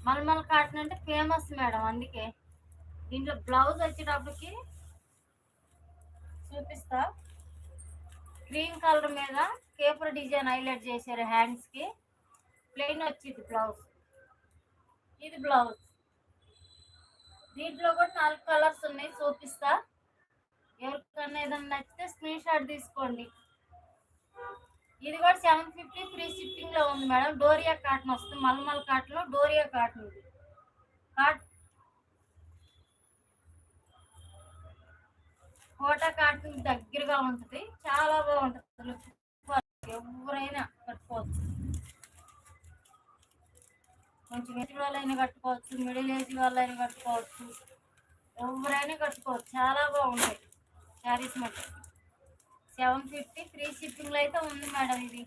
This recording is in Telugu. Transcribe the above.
మల్మల్ కాటన్ అంటే ఫేమస్ మేడం, అందుకే. దీంట్లో బ్లౌజ్ వచ్చేటప్పటికి చూపిస్తా. గ్రీన్ కలర్ మీద కేపర్ డిజైన్ హైలైట్ చేశారు హ్యాండ్స్ కి. ప్లెయిన్ వచ్చింది బ్లౌజ్. ఇది బ్లౌజ్. దీంట్లో కూడా 4 కలర్స్ ఉన్నాయి, చూపిస్తా. ఎవరికన్నా ఏదైనా నచ్చితే స్క్రీన్ షాట్ తీసుకోండి. ఇది కూడా 750 ఫ్రీ షిప్పింగ్ లో ఉంది మేడం. డోరియా కాటన్ వస్తుంది, మల్మల్ కాటన్ లో డోరియా కాటన్. ఇది కోటా కాటన్ దగ్గరగా ఉంటుంది, చాలా బాగుంటుంది. ఎవరైనా కట్టుకోవచ్చు, కొంచెం ఏజ్ వాళ్ళైనా కట్టుకోవచ్చు, మిడిల్ ఏజ్ వాళ్ళైనా కట్టుకోవచ్చు, ఎవరైనా కట్టుకోవచ్చు. చాలా బాగుంటాయి శారీస్ మట్టి. 750 ఫ్రీ షిప్పింగ్లో అయితే ఉంది మేడం ఇది.